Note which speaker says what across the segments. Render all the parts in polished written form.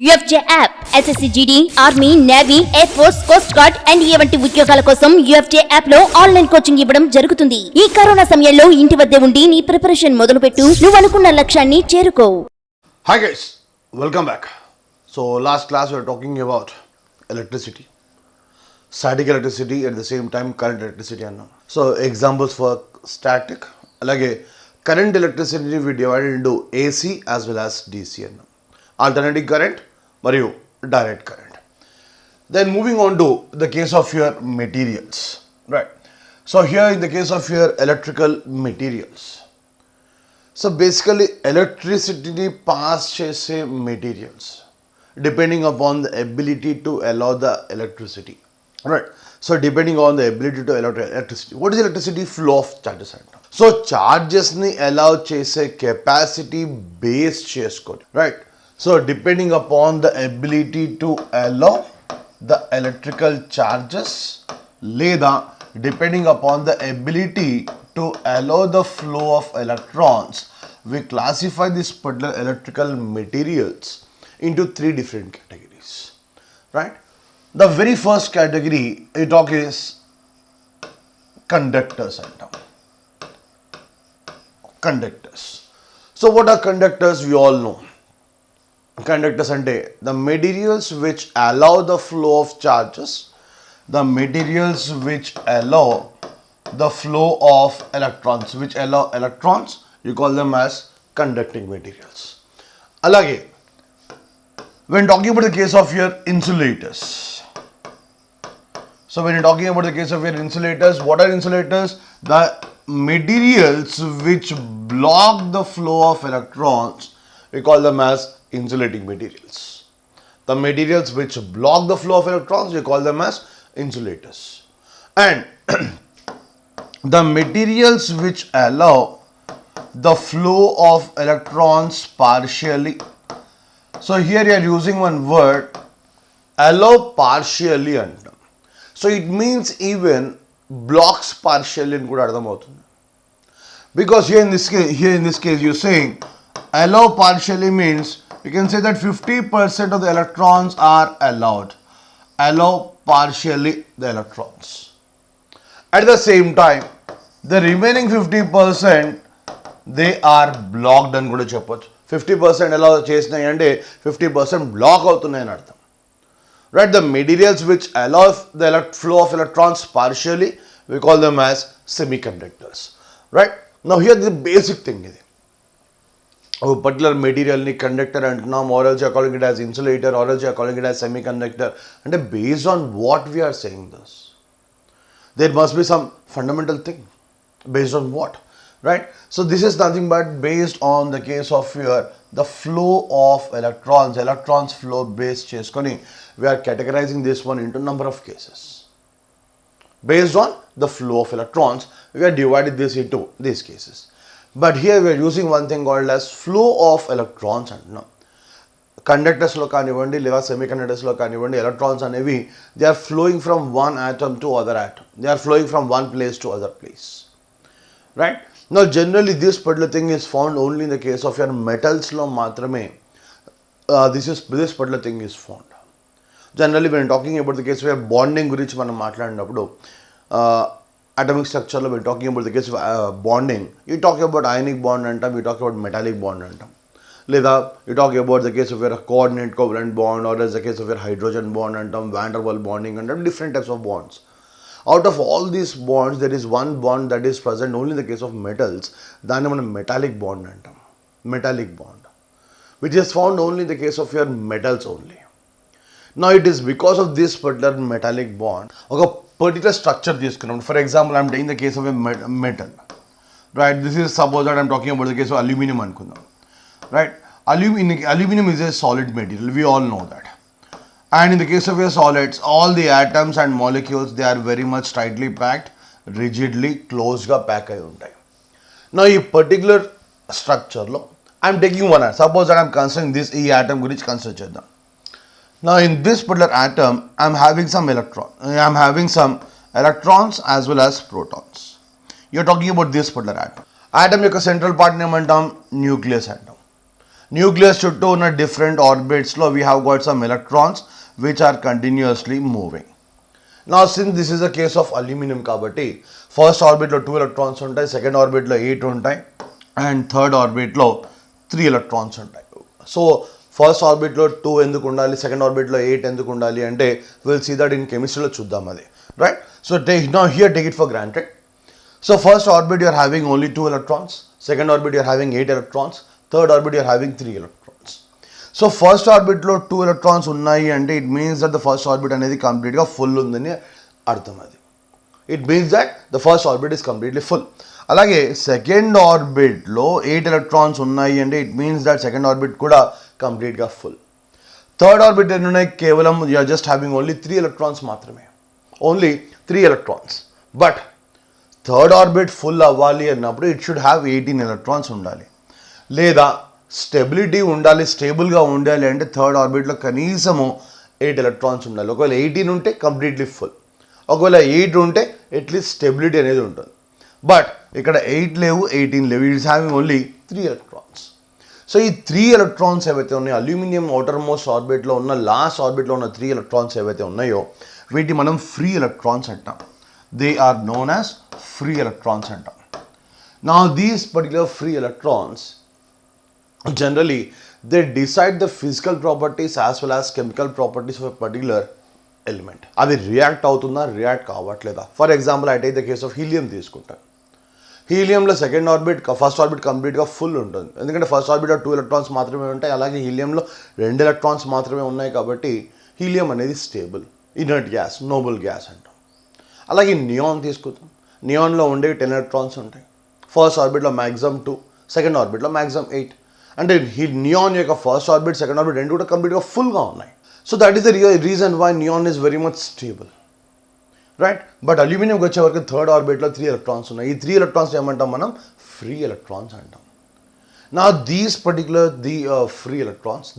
Speaker 1: UFJ app SSC GD army navy air force coast guard NDA వంటి ఉద్యోగాల కోసం UFJ app లో online coaching ఇవ్వడం జరుగుతుంది. ఈ కరోనా సమయంలో ఇంటి వద్దే ఉండి నీ ప్రిపరేషన్ మొదలుపెట్టు, నువ్వు అనుకున్న లక్ష్యాన్ని చేరుకో.
Speaker 2: Hi guys, welcome back. So last class we were talking about electricity, static electricity, at the same time current electricity అన్నాం. So examples for static, అలాగే current electricity we divided into AC as well as DC అన్నాం. Alternating current మరియు direct current. Then moving on to the case of your materials, right? So here in the case of your electrical materials, so basically electricity pass chese materials depending upon the ability to allow the electricity, right? So depending on the ability to allow electricity, what is electricity? Flow of charges అంటాం. So charges ni allow chese capacity base cheskoni, right? So depending upon the ability to allow the electrical charges లేదా depending upon the ability to allow the flow of electrons, we classify this particular electrical materials into three different categories, right? The very first category we talk is conductors అంటాం. Conductors. So what are conductors? We all know. Conductors ante the materials which allow the flow of charges, the materials which allow the flow of electrons, which allow electrons, you call them as conducting materials. Alage, when talking about the case of your insulators, so when you're talking about the case of your insulators, what are insulators? The materials which block the flow of electrons, we call them as insulating materials. The materials which block the flow of electrons, we call them as insulators. And the materials which allow the flow of electrons partially. So here you are using one word, allow partially antam. So it means even blocks partially in kuda ardham avutundi. Because here in this case you're saying allow partially means you can say that 50% of the electrons are allowed. Allow partially the electrons. At the same time, the remaining 50% they are blocked and kuda cheppochu. 50% allow chesinayi ante 50% block avutunnai ani artham. Right? The materials which allow the flow of electrons partially, we call them as semiconductors. Right? Now here the basic thing is, a particular material ni conductor antunam, or else you are calling it as insulator, or else you are calling it as semiconductor, and based on what we are saying this, there must be some fundamental thing. Based on what? Right? So this is nothing but based on the case of your the flow of electrons flow based cheskoni, we are categorizing this one into number of cases. Based on the flow of electrons, we are divided this into these cases. But here we are using one thing called as flow of electrons అంటున్నాం. కండక్టర్స్లో కానివ్వండి లేదా సెమీకండక్టర్స్లో కానివ్వండి, electrons అనేవి they are flowing from one atom to other atom, they are flowing from one place to other place, right? Now generally this particular thing is found only in the case of your మెటల్స్లో మాత్రమే this particular thing is found. Generally when talking about the case of bonding గురించి మనం మాట్లాడినప్పుడు atomic structure lo, we're talking about the case of bonding, you talk about ionic bond antam, you talk about metallic bond antam, leda you talk about the case of your coordinate covalent bond, or as the case of your hydrogen bond antam, van der Waals bonding antam, different types of bonds. Out of all these bonds, there is one bond that is present only in the case of metals, danni manam metallic bond antam, metallic bond, which is found only in the case of your metals only. Now it is because of this particular metallic bond, oka particular structure తీసుకున్నాం. For example, I am taking the case of a metal, right? This is suppose that I am talking about the case of aluminum అనుకుందాం, right? Aluminum is a solid material, we all know that. And in the case of your solids, all the atoms and molecules, they are very much tightly packed, rigidly closed గా pack అయి ఉంటాయి. Now ఈ particular structure లో I am taking one atom. Suppose that I am considering this, ఈ atom గురించి consider చేద్దాం. Now in this particular atom, I am having some electrons as well as protons. You are talking about this particular atom. Atom యొక్క central part name antam nucleus antam. Nucleus చుట్టూ ఉన్న different ఆర్బిట్స్లో we have got some electrons which are continuously moving. నా since this is a case of aluminium కాబట్టి first ఆర్బిట్లో 2 electrons ఉంటాయి, second ఆర్బిట్లో 8 ఉంటాయి, అండ్ థర్డ్ ఆర్బిట్లో 3 ఎలక్ట్రాన్స్ ఉంటాయి. సో ఫస్ట్ ఆర్బిట్లో 2 ఎందుకు ఉండాలి, సెకండ్ ఆర్బిట్లో 8 ఎందుకు ఉండాలి అంటే విల్ సీ దట్ ఇన్ కెమిస్ట్రీలో చూద్దాం అది, right? So take it for granted. So first orbit you are having only 2 electrons, second orbit you are having 8 electrons, third orbit you are having 3 electrons. So first ఆర్బిట్లో 2 electrons ఉన్నాయి అంటే it means that the first orbit అనేది కంప్లీట్గా full ఉందని అర్థం. అది it means that the first orbit is completely full. అలాగే second ఆర్బిట్లో 8 ఎలక్ట్రాన్స్ ఉన్నాయి అంటే it means that second orbit కూడా కంప్లీట్గా ఫుల్. థర్డ్ ఆర్బిట్ ఎన్ని ఉన్నాయి, కేవలం you are just having only 3 electrons మాత్రమే, only 3 electrons. But third orbit full అవ్వాలి అన్నప్పుడు ఇట్ షుడ్ హ్యావ్ 18 ఎలక్ట్రాన్స్ ఉండాలి, లేదా స్టెబిలిటీ ఉండాలి, స్టేబుల్గా ఉండాలి అంటే థర్డ్ ఆర్బిట్లో కనీసము 8 ఎలక్ట్రాన్స్ ఉండాలి. ఒకవేళ 18 ఉంటే కంప్లీట్లీ ఫుల్, ఒకవేళ 8 ఉంటే అట్లీస్ట్ స్టెబిలిటీ అనేది ఉంటుంది. బట్ ఇక్కడ 8 లేవు, 18 లేవు, it is having only 3 electrons. So ఈ 3 ఎలక్ట్రాన్స్ ఏవైతే ఉన్నాయో అల్యూమినియం అవుటర్ మోస్ట్ ఆర్బిట్లో ఉన్న లాస్ట్ ఆర్బిట్లో ఉన్న 3 ఎలక్ట్రాన్స్ ఏవైతే ఉన్నాయో వీటిని మనం ఫ్రీ ఎలక్ట్రాన్స్ అంటాం. They are known as free electrons అంటాం. Now these particular free electrons generally they decide the physical properties as well as chemical properties of a particular element. అది react అవుతుందా, react కావట్లేదా? For example I take the case of helium తీసుకుంటాను. హీలియంలో second orbit first orbit కంప్లీట్గా full ఉంటుంది, ఎందుకంటే first ఆర్బిట్లో 2 electrons మాత్రమే ఉంటాయి, అలాగే హీలియంలో 2 ఎలక్ట్రాన్స్ మాత్రమే ఉన్నాయి కాబట్టి హీలియం అనేది stable inert gas, noble gas అంటాం. అలాగే నియాన్ తీసుకుంటాం, నియాన్లో ఉండేవి 10 ఎలక్ట్రాన్స్ ఉంటాయి, ఫస్ట్ ఆర్బిట్లో మ్యాక్సిమం 2, సెకండ్ ఆర్బిట్లో మ్యాక్సిమం 8. అంటే నియాన్ యొక్క ఫస్ట్ ఆర్బిట్ సెకండ్ ఆర్బిట్ రెండు కూడా కంప్లీట్గా ఫుల్గా ఉన్నాయి. So that is the reason why neon is very much stable, right? But అల్యూమినియంకి వచ్చే వరకు థర్డ్ ఆర్బిట్లో 3 ఎలక్ట్రాన్స్ ఉన్నాయి. ఈ 3 ఎలక్ట్రాన్స్ ఏమంటాం మనం, ఫ్రీ ఎలక్ట్రాన్స్ అంటాం. Now these particular free electrons,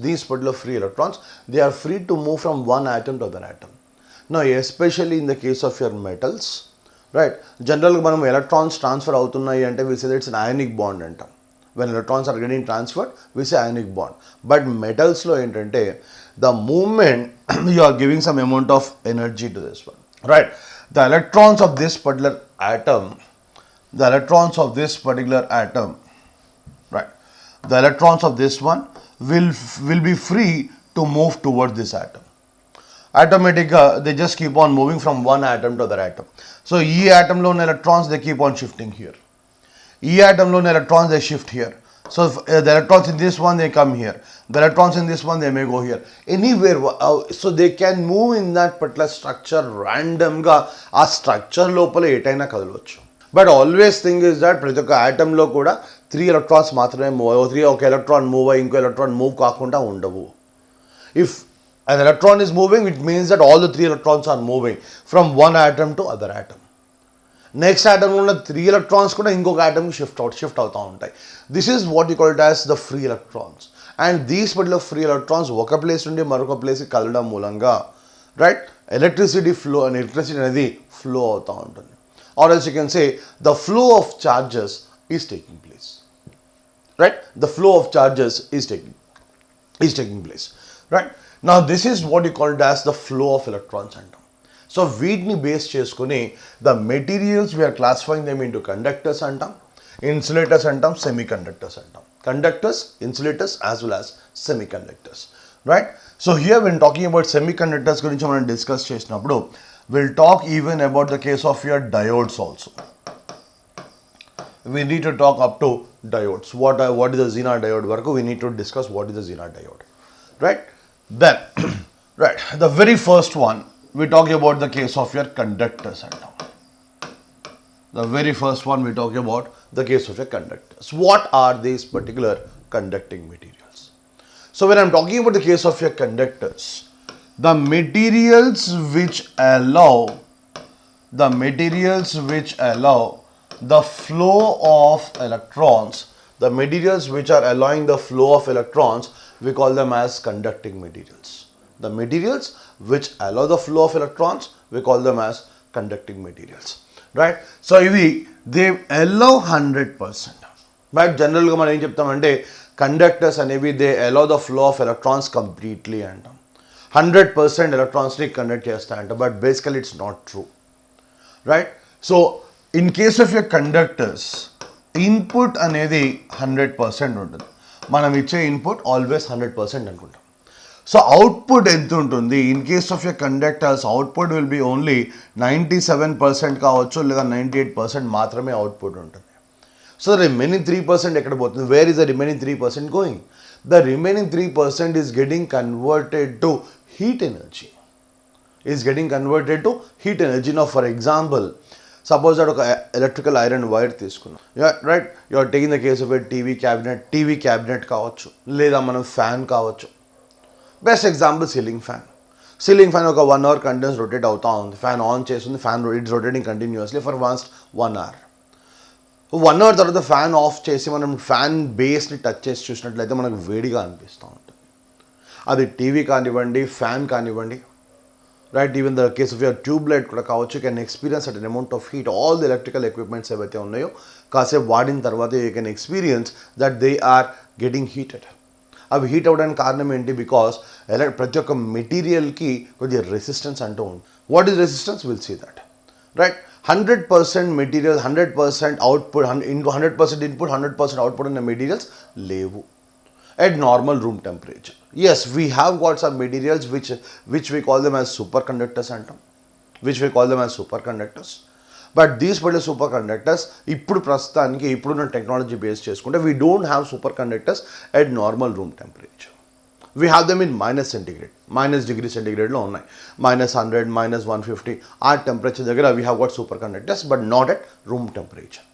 Speaker 2: they are free to move from one atom to other atom. Now especially in the case of your metals, right? Generally మనం electrons transfer అవుతున్నాయి అంటే we say that it's an ionic bond అంటాం. When electrons are getting transferred, we say ionic bond. But metals లో ఏంటంటే the movement you are giving some amount of energy to this one, right? The electrons of this particular atom, right? The electrons of this one will be free to move towards this atom. Automatically they just keep on moving from one atom to other atom. So E atom lo electrons they keep on shifting here. E atom lo electrons they shift here. So the electrons in this one they come here. The electrons in this one they may go here. Anywhere, so they can move in that particular structure random ga aa structure lopala etaina kadalochu. But always thing is that ప్రతి ఒక్క ఆటంలో కూడా 3 electrons మాత్రమే move అయ్యి, ఒక electron move అయ్యి ఇంకో electron move కాకుండా ఉండవు. If an electron is moving, it means that all the 3 electrons are moving from one atom to other atom. Next ఆటంలో ఉన్న 3 ఎలక్ట్రాన్స్ కూడా ఇంకొక ఆటంకి షిఫ్ట్ అవుతూ ఉంటాయి. This is what you call it as the free electrons. And these particular free electrons ఒక place నుండి మరొక ప్లేస్కి కలవడం మూలంగా, రైట్, ఎలక్ట్రిసిటీ అనేది ఫ్లో అవుతూ ఉంటుంది. Or else you can say the flow of charges is taking place, right? The flow of charges is taking place, right? Now this is what you call it as the flow of electrons antam. So వీటిని base చేసుకుని the materials we are classifying them into conductors antam, insulators antam, semiconductors antam. Conductors, insulators as well as semiconductors, right? So here when talking about semiconductors గురించి మనం discuss చేసినప్పుడు we'll talk even about the case of your diodes also. We need to talk up to diodes. What is the Zener diode work? We need to discuss what is the Zener diode, right? Then, right, the very first one, we talk about the case of your conductors. The very first one we talk about the case of your conductors. What are these particular conducting materials? So when I'm talking about the case of your conductors, the materials which allow the flow of electrons, the materials which are allowing the flow of electrons, we call them as conducting materials. The materials which allow the flow of electrons, we call them as conducting materials, right? So they allow 100%. But generally మనం ఏం చెప్తామంటే conductors అనేవి they allow the flow of electrons completely అంటాం. 100% ఎలక్ట్రాన్స్ని conduct చేస్తాయంట, but basically it's not true, right? So in case of your conductors input అనేది 100% ఉంటుంది. మనం ఇచ్చే ఇన్పుట్ ఆల్వేస్ 100% అనుకుంటాం. సో అవుట్పుట్ ఎంత ఉంటుంది? In case of your conductors output will be only 97% కావచ్చు, లేదా 98% మాత్రమే అవుట్పుట్ ఉంటుంది. సో రిమైనింగ్ 3% ఎక్కడ పోతుంది? Where is the remaining 3% going? The remaining 3% is getting converted to heat energy. Is getting converted to heat energy. Now, for example, suppose that ఒక electrical iron wire తీసుకున్నాం, right? You are taking the case of a TV cabinet కావచ్చు, లేదా మనం fan కావచ్చు. Best example ceiling fan ఒక 1 hour continuous rotate అవుతూ ఉంది. Fan on చేస్తుంది, fan it's rotating continuously for 1 hour. 1 hour తర్వాత ఫ్యాన్ ఆఫ్ చేసి మనం ఫ్యాన్ బేస్ని టచ్ చేసి చూసినట్లయితే మనకు వేడిగా అనిపిస్తూ ఉంటుంది. అది టీవీ కానివ్వండి, ఫ్యాన్ కానివ్వండి, right? Even the case of your tube light కూడా కావచ్చు. You can experience at an amount of heat. All the electrical equipments ఏవైతే ఉన్నాయో కాసేపు వాడిన తర్వాత you can experience that they are getting heated. అవి హీట్ అవ్వడానికి కారణం ఏంటి? బికాస్ ప్రతి ఒక్క మెటీరియల్కి కొద్దిగా రెసిస్టెన్స్ అంటూ ఉంది. What is resistance? Will see that, right? 100% material, 100% output, 100% input, 100% output ఉన్న మెటీరియల్స్ లేవు at normal room temperature. Yes, we have got some materials which we call them as superconductors antam, which we call them as superconductors. But these particular superconductors, ఇప్పుడు ప్రస్తుతానికి ఇప్పుడున్న technology base చేసుకుంటే we don't have superconductors at normal room temperature. We have them in minus centigrade, -degree centigradeలో ఉన్నాయి. -100, -150 ఆ temperature దగ్గర we have got superconductors, but not at room temperature,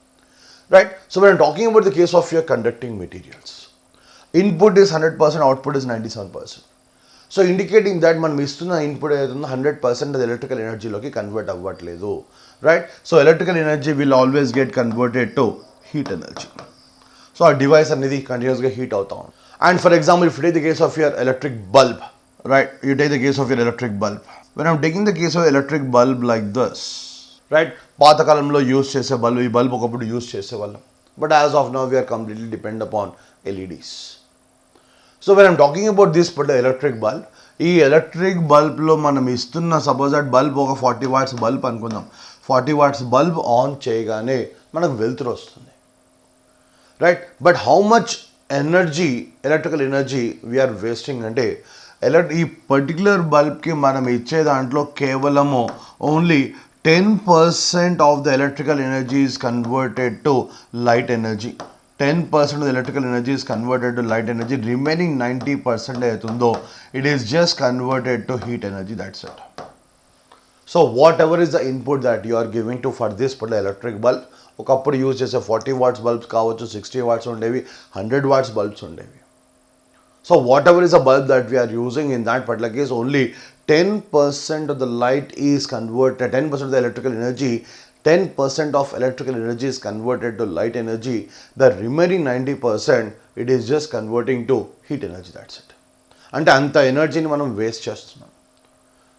Speaker 2: right? So when I'm talking about the case of your conducting materials, input is 100%, output is 97%. So indicating that మనం ఇస్తున్న input ఏదైతుందో 100% అది electrical ఎనర్జీలోకి convert అవ్వట్లేదు, right? So electrical energy will always get converted to heat energy. So ఆ device అనేది కంటిన్యూస్గా heat అవుతా ఉంది. And for example, if you take the case of your electric bulb, right? You take the case of your electric bulb. When I'm taking the case of electric bulb like this, right? పాతకాలంలో use చేసే bulb, ఈ bulb ఒకప్పుడు use చేసేవాళ్ళం. But as of now we're completely depend upon LEDs. So when I'm talking about this particular electric bulb, ఈ electric బల్బ్లో మనం ఇస్తున్న suppose that bulb ఒక 40 watts బల్బ్ అనుకుందాం. 40 watts బల్బ్ ఆన్ చేయగానే మనకు వెలుతురు వస్తుంది, right? But how much energy, electrical energy we're wasting అంటే ఈ పర్టికులర్ బల్బ్కి మనం ఇచ్చే దాంట్లో కేవలము only 10% of the electrical energy is converted to light energy. 10% of the electrical energy is converted to light energy. Remaining 90% అవుతుందో it is just converted to heat energy. That's it. So whatever is the input that you are giving to for this particular electric bulb, ఒకప్పుడు use చేసే 40 watts bulbs కావచ్చు, 60 watts ఉండేవి, 100 watts bulbs ఉండేవి. So whatever is the bulb that we are using in that particular case, only 10% of the light is converted, 10% of the electrical energy, 10% of electrical energy is converted to light energy. The remaining 90%, it is just converting to heat energy. That's it. అంటే అంత ఎనర్జీని మనం waste చేస్తున్నాం,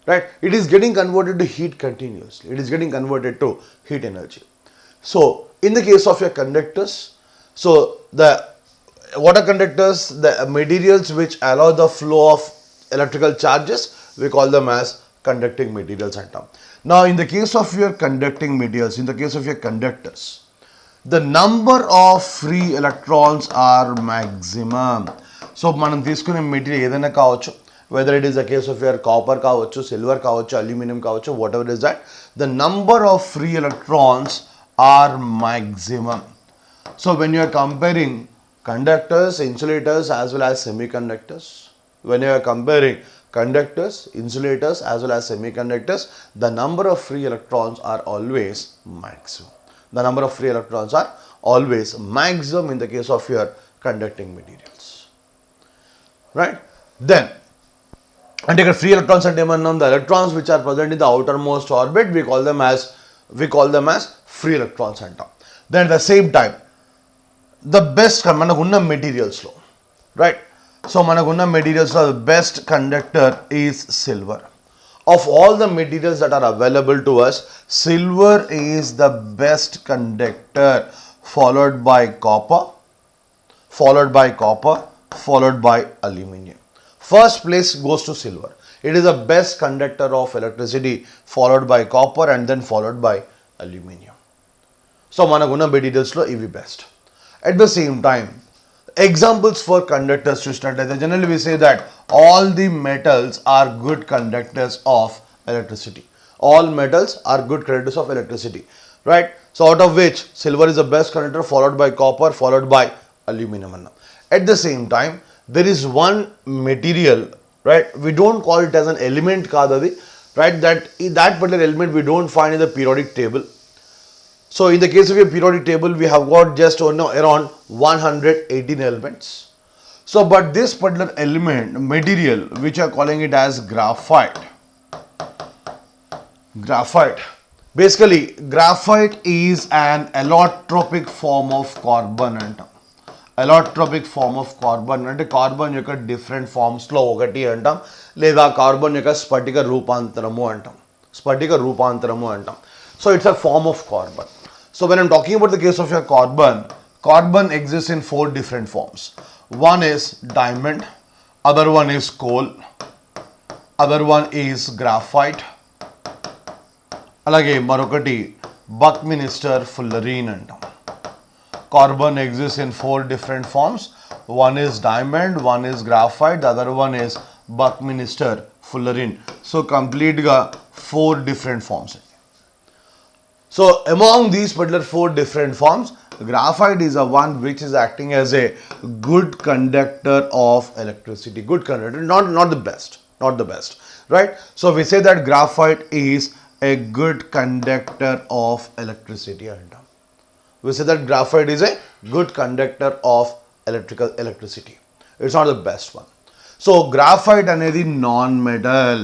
Speaker 2: right? It is getting converted to heat continuously. It is getting converted to heat energy. So in the case of your conductors, so the water conductors, the materials which allow the flow of electrical charges, we call them as conducting materials antam. Now in the case of your conducting materials, in the case of your conductors, the number of free electrons are maximum. So మనం తీసుకునే material ఏదైనా కావచ్చు, whether it is the case of your copper కావచ్చు, silver కావచ్చు, aluminum కావచ్చు, whatever it is that, the number of free electrons are maximum. So when you are comparing conductors, insulators as well as semiconductors, when you are comparing conductors, insulators as well as semiconductors, the number of free electrons are always maximum. The number of free electrons are always maximum in the case of your conducting materials, right? Then, and take free electrons and the electrons which are present in the outermost orbit, we call them as free electrons antam. Then at the same time, the best manakunna materials lo, right? So manakunna materials lo, the best conductor is silver. Of all the materials that are available to us, silver is the best conductor, followed by copper, followed by copper, followed by aluminum. First place goes to silver. It is the best conductor of electricity, followed by copper and then followed by aluminum. So మనకున్న మెటీరియల్స్లో ఇవి best. At the same time, examples for conductors చూసినట్లయితే generally we say that all the metals are good conductors of electricity. All metals are good conductors of electricity, right? So out of which silver is the best conductor, followed by copper, followed by aluminum. At the same time, there is one material, right? We don't call it as an element kadadi, right? That particular element we don't find in the periodic table. So in the case of a periodic table, we have got just around 118 elements. So but this particular element, material, which are calling it as graphite. Basically, graphite is an allotropic form of carbon antam. Allotropic form of carbon అంటే carbon యొక్క different ఫార్మ్స్లో ఒకటి అంటాం, లేదా carbon యొక్క స్ఫటిక రూపాంతరము అంటాం. So it's a form of carbon. So when I'm talking about the case of your carbon exists in 4 different forms. One is diamond, other one is coal, other one is graphite, అలాగే మరొకటి బక్మినిస్టర్ ఫుల్లరీన్ అంటాం. Carbon exists in 4 different forms. One is diamond, one is graphite, the other one is Buckminster fullerene. So complete 4 different forms. So among these particular 4 different forms, graphite is the one which is acting as a good conductor of electricity. Good conductor, not the best, right? So we say that graphite is a good conductor of electricity. We say that graphite is a good conductor of electricity. It's not the best one. So graphite anedi non-metal.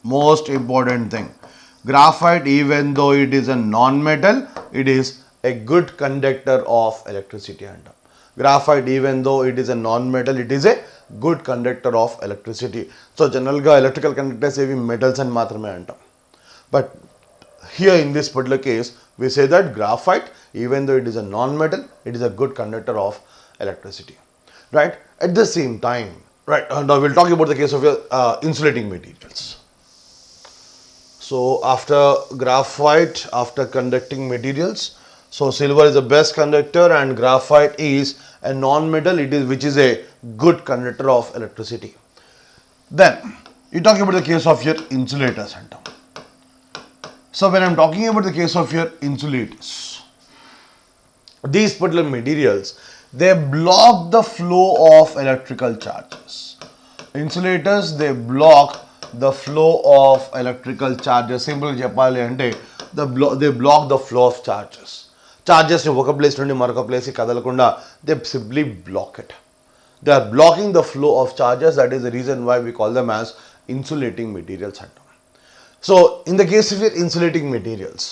Speaker 2: Most important thing. Graphite, even though it is a non-metal, it is a good conductor of electricity. Graphite, even though it is a non-metal, it is a good conductor of electricity. So generally electrical conductors evi metals and matrame antam. But here in this particular case, we say that graphite, even though it is a non-metal, it is a good conductor of electricity, right? At the same time, right, now we'll talk about the case of your insulating materials. So after graphite, after conducting materials, so silver is the best conductor and graphite is a non-metal, which is a good conductor of electricity. Then you talk about the case of your insulators. So when I'm talking about the case of your insulators, these particular materials, they block the flow of electrical charges. Insulators, they block the flow of electrical charges. Simple cheppali ante they block the flow of charges. Charges ni oka place nundi maroka place ki kadalakunda, they simply block it. They are blocking the flow of charges. That is the reason why we call them as insulating materials. So in the case of your insulating materials,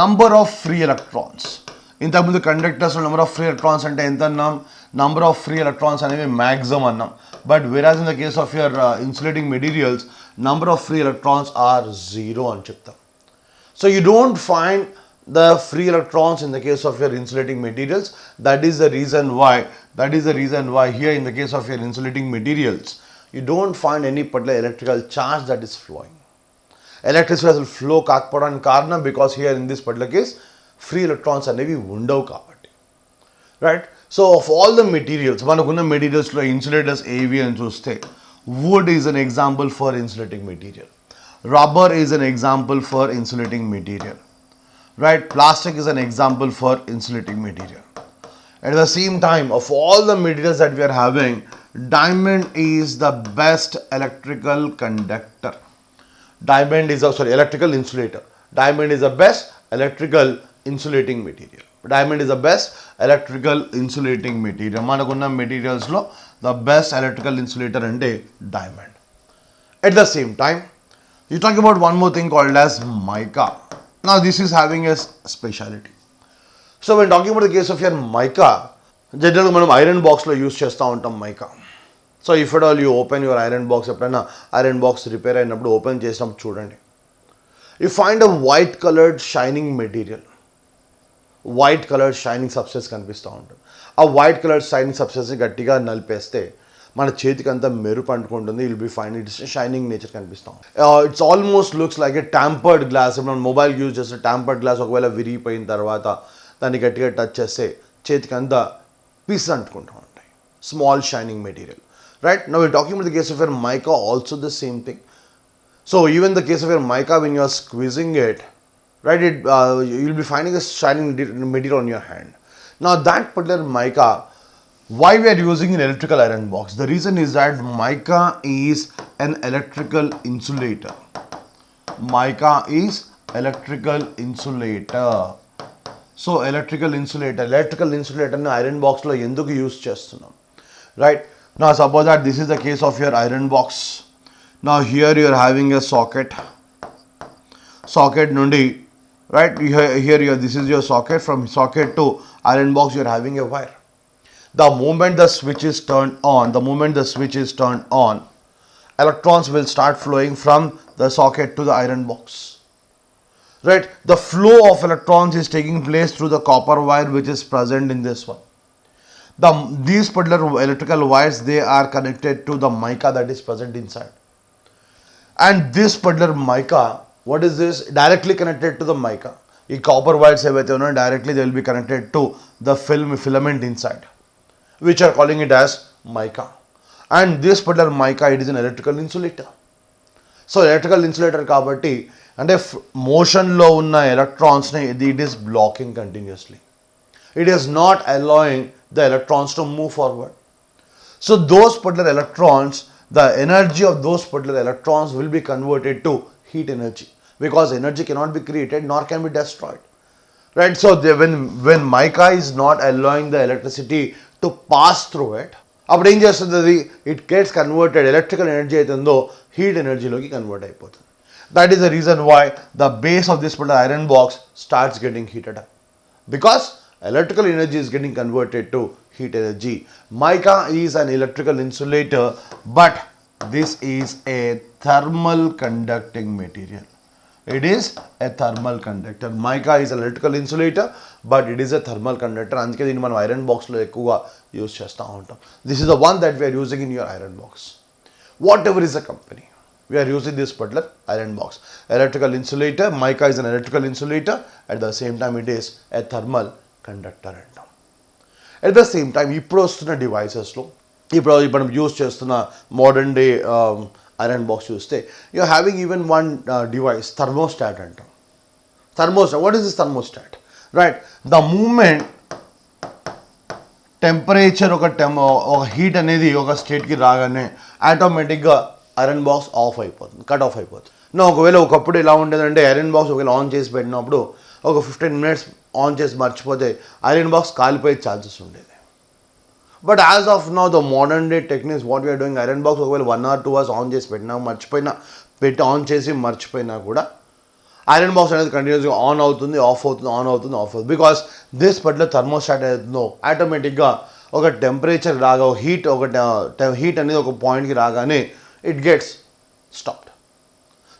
Speaker 2: number of free electrons, ఇంతకుముందు conductors number of free electrons అంటే ఎంత అన్నాం, number of free electrons అనేవి maximum అన్నాం. But whereas in the case of your insulating materials number of free electrons are 0 అని చెప్తాం. So you don't find the free electrons in the case of your insulating materials. That is the reason why here in the case of your insulating materials, you don't find any particular electrical charge that is flowing. Electricity will flow కాకపోవడానికి కారణం because here in this particular case free electrons అనేవి ఉండవు కాబట్టి, right? So of all the materials, మనకున్న materials లో insulators ఏవి అని చూస్తే, wood is an example for insulating material, rubber is an example for insulating material, right? Plastic is an example for insulating material. At the same time, of all the materials that we are having, diamond is the best electrical conductor. Electrical insulator. Diamond is the best electrical insulating material. Diamond is the best electrical insulating material. Manakunna materials lo the best electrical insulator ante diamond. At the same time, you talk about one more thing called as mica. Now this is having a speciality. So when talking about the case of your mica, generally మనం iron బాక్స్లో use చేస్తూ ఉంటాం mica. So if at all you open your iron box, ఎప్పుడైనా iron box repair అయినప్పుడు open చేసినప్పుడు చూడండి, you find a white coloured shining material, white coloured shining substance కనిపిస్తూ ఉంటుంది. ఆ వైట్ కలర్ షైనింగ్ సబ్స్టెన్స్ని గట్టిగా నలిపేస్తే మన చేతికి అంతా మెరుపు అంటుకుంటుంది. Will be fine its shining nature కనిపిస్తాం. It's almost looks like a tampered glass. మనం మొబైల్ యూజ్ చేస్తే ట్యాంపర్డ్ గ్లాస్ ఒకవేళ విరిగిపోయిన తర్వాత దాన్ని గట్టిగా టచ్ చేస్తే చేతికి అంతా పీసెస్ అంటుకుంటూ ఉంటాయి. Small shining material, right? Now we're talking about the case of your mica, also the same thing. So even the case of your mica, when you are squeezing it, right, you'll be finding a shining material on your hand. Now that particular mica, why we are using an electrical iron box? The reason is that mica is an electrical insulator. Mica is electrical insulator. So electrical insulator ni iron box lo enduku use chestunam, right? Now suppose that this is the case of your iron box. Now here you are having a socket nundi, right? Here this is your socket. From socket to iron box you are having a wire. The moment the switch is turned on, electrons will start flowing from the socket to the iron box, right? The flow of electrons is taking place through the copper wire which is present in this one. These particular electrical wires, they are connected to the mica that is present inside. And this particular mica, what is this? Directly connected to the mica. ఈ copper wires ఏవైతే ఉన్నాయో directly they will be connected to the filament inside, which are calling it as mica. And this particular mica, it is an electrical insulator. So electrical insulator కాబట్టి అంటే మోషన్లో ఉన్న ఎలక్ట్రాన్స్ని it is blocking continuously. It is not allowing the electrons to move forward. So those particular electrons, the energy of those particular electrons will be converted to heat energy, because energy cannot be created nor can be destroyed, right? So when mica is not allowing the electricity to pass through it, అప్పుడు ఏం చేస్తుంది? It gets converted, electrical energy అవుతుందో heat ఎనర్జీలోకి convert అయిపోతుంది. That is the reason why the base of this particular iron box starts getting heated up, because electrical energy is getting converted to heat energy. Mica is an electrical insulator, but this is a thermal conducting material. It is a thermal conductor. Mica is an electrical insulator, but it is a thermal conductor. అందుకే దీన్ని మనం iron బాక్స్లో ఎక్కువగా use చేస్తూ ఉంటాం. This is the one that we are using in your iron box. Whatever is the company, we are using this particular iron box. Electrical insulator, mica is an electrical insulator. At the same time, it is a thermal conductor అంటాం. At the same time, ఇప్పుడు వస్తున్న డివైసెస్లో ఇప్పుడు మనం use చేస్తున్న modern day iron box చూస్తే you having even one device, thermostat అంటాం. Thermostat, what is this thermostat? Right, the moment temperature ఒక heat అనేది ఒక స్టేట్కి రాగానే ఆటోమేటిక్గా ఐరన్ బాక్స్ ఆఫ్ అయిపోతుంది, కట్ ఆఫ్ అయిపోతుంది. ఒకవేళ ఒకప్పుడు ఎలా ఉండేదంటే ఐరన్ బాక్స్ ఒకవేళ ఆన్ చేసి పెట్టినప్పుడు ఒక 15 minutes ఆన్ చేసి మర్చిపోతే ఐరన్ బాక్స్ కాలిపోయే ఛాన్సెస్ ఉండేది. But as of now the modern day techniques what we're doing, iron box ఒకవేళ 1 or 2 hours ఆన్ చేసి పెట్టినా ఆన్ చేసి మర్చిపోయినా కూడా ఐరన్ బాక్స్ అనేది కంటిన్యూస్గా ఆన్ అవుతుంది, ఆఫ్ అవుతుంది, ఆన్ అవుతుంది, ఆఫ్ అవుతుంది. బికాస్ దిస్ పర్టికులర్ థర్మోస్టాట్ అవుతుందో ఆటోమేటిక్గా ఒక టెంపరేచర్ రాగా హీట్ అనేది ఒక పాయింట్కి రాగానే it gets stopped.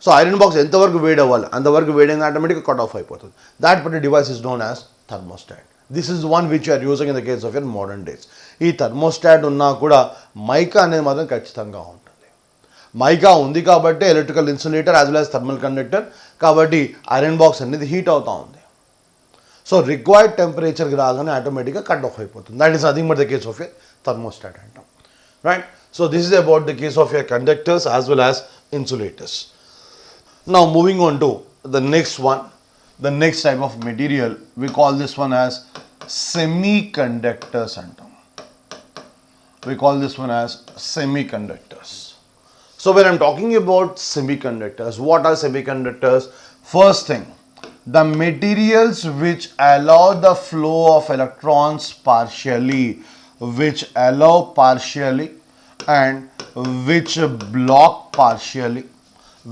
Speaker 2: So iron box ఎంతవరకు వేడి అవ్వాలి అంతవరకు వేడైన ఆటోమేటిక్గా కట్ ఆఫ్ అయిపోతుంది. That particular device is known as thermostat. This is one which you're using in the case of your modern days. ఈ థర్మోస్టాట్ ఉన్నా కూడా మైకా అనేది మాత్రం ఖచ్చితంగా ఉంటుంది. మైకా ఉంది కాబట్టి electrical insulator as well as thermal conductor, కాబట్టి ఐరన్ బాక్స్ అనేది హీట్ అవుతూ ఉంది. సో రిక్వైర్డ్ టెంపరేచర్కి రాగానే ఆటోమేటిక్గా కట్ ఆఫ్ అయిపోతుంది. That is nothing but the case of your thermostat అంటాం, right? So this is about the case of your conductors as well as insulators. Now moving on to the next one, the next type of material, we call this one as semiconductors antam. We call this one as semiconductors. So when I'm talking about semiconductors, what are semiconductors? First thing, the materials which allow the flow of electrons partially, which allow partially and which block partially,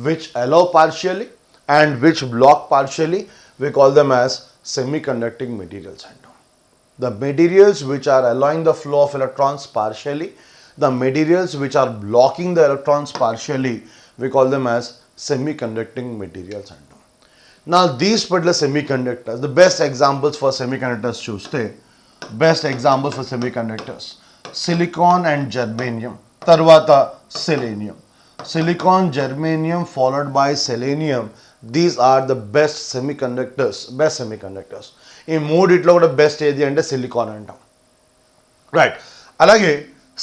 Speaker 2: which allow partially and which block partially, we call them as semiconducting materials. The materials which are allowing the flow of electrons partially, the materials which are blocking the electrons partially, we call them as semiconducting materials. Now these particular semiconductors, the best examples for semiconductors చూస్తే Best examples for semiconductors: silicon and germanium, tarvata selenium. Silicon, germanium followed by selenium, these are the best semiconductors. ఈ మూడిట్లో కూడా best ఏది అంటే silicon అంటాం, right. అలాగే